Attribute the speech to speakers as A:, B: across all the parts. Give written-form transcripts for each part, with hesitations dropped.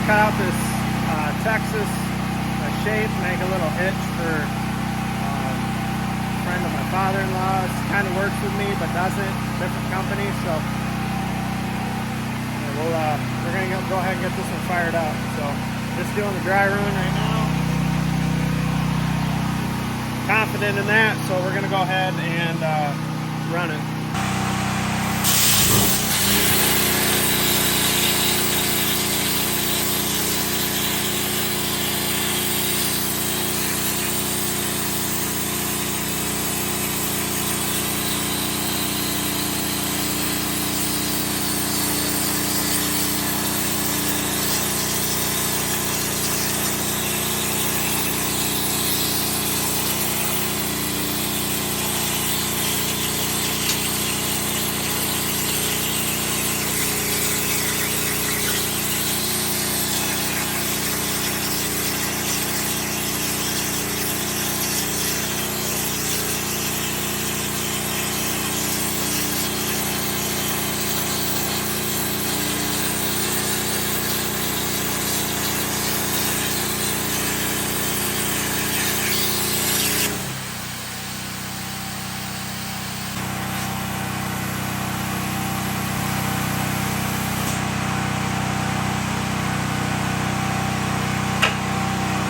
A: cut out this Texas shape, make a little hitch for a friend of my father-in-law. Kind of works with me, but doesn't. Different company, so we're gonna go ahead and get this one fired up. So just doing the dry run right now. Confident in that, so we're gonna go ahead and run it.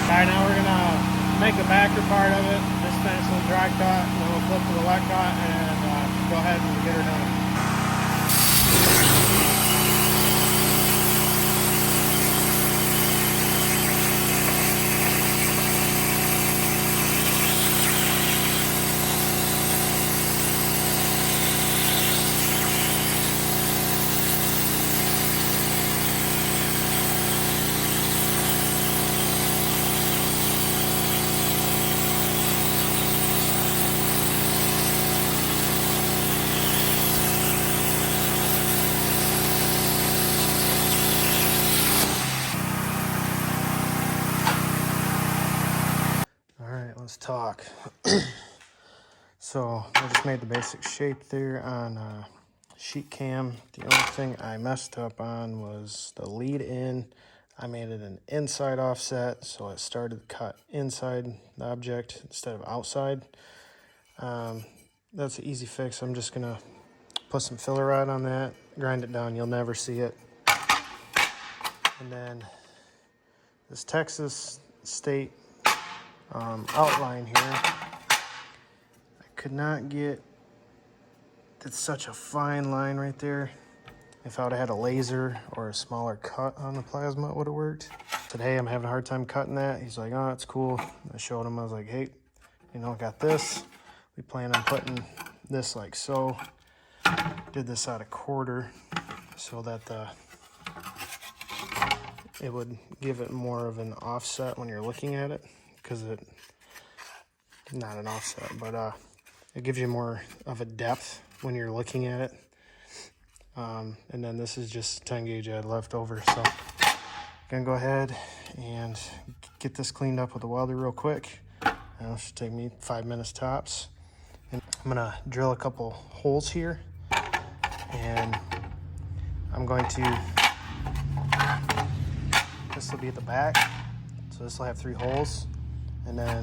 A: Alright, now we're gonna make the backer part of it, just finish some dry cut, and then we'll flip to the wet cut and go ahead and get her done. Let's talk. So I just made the basic shape there on sheet cam. The only thing I messed up on was the lead in. I made it an inside offset, so it started to cut inside the object instead of outside. That's an easy fix. I'm just gonna put some filler rod on that, grind it down, you'll never see it. And then this Texas state outline here, I could not get, it's such a fine line right there. If I would have had a laser or a smaller cut on the plasma, it would have worked. Today I'm having a hard time cutting that. He's like, oh, it's cool. I showed him, I was like, hey, you know, I got this. We plan on putting this like so. Did this out of quarter so that it would give it more of an offset when you're looking at it, because not an offset, but it gives you more of a depth when you're looking at it. And then this is just 10 gauge I had left over, so I'm gonna go ahead and get this cleaned up with a welder real quick. It should take me 5 minutes tops. And I'm gonna drill a couple holes here, and I'm going to, this will be at the back, so this will have 3 holes, and then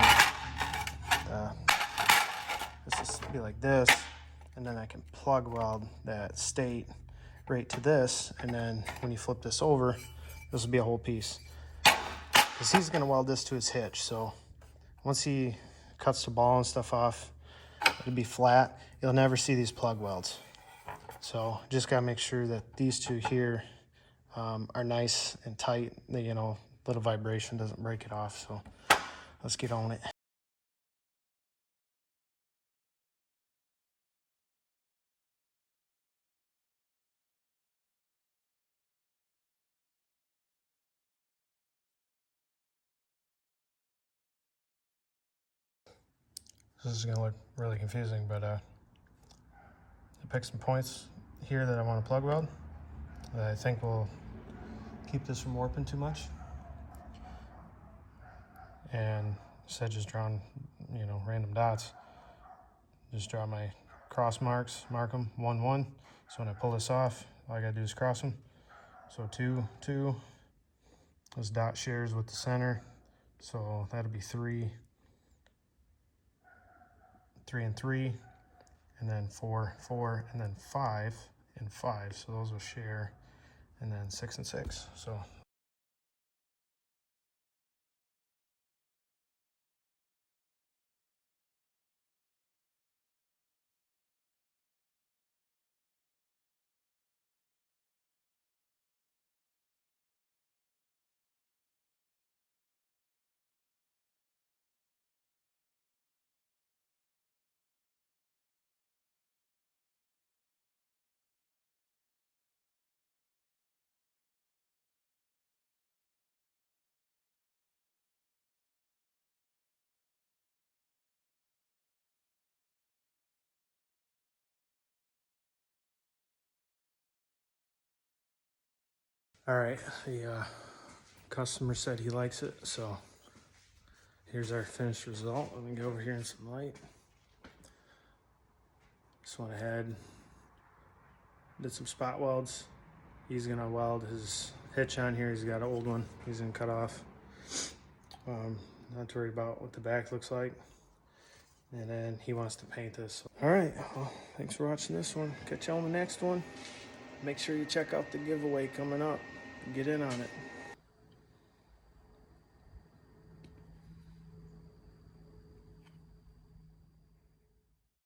A: this will be like this, and then I can plug weld that state right to this, and then when you flip this over, this will be a whole piece. Because he's going to weld this to his hitch, so once he cuts the ball and stuff off, it'll be flat. You'll never see these plug welds. So just got to make sure that these two here are nice and tight. You know, little vibration doesn't break it off. So let's get on it. This is going to look really confusing, but I picked some points here that I want to plug weld that I think will keep this from warping too much. And instead of just drawing, you know, random dots, just draw my cross marks, mark them 1, 1. So when I pull this off, all I gotta do is cross them. So 2, 2, those dot shares with the center. So that'll be 3, 3 and 3, and then 4, 4, and then 5 and 5. So those will share, and then 6 and 6. So all right, the customer said he likes it, so here's our finished result. Let me go over here in some light. Just went ahead, did some spot welds. He's gonna weld his hitch on here. He's got an old one he's gonna cut off. Not too worried about what the back looks like. And then he wants to paint this. All right, well, thanks for watching this one. Catch you on the next one. Make sure you check out the giveaway coming up. Get in on it.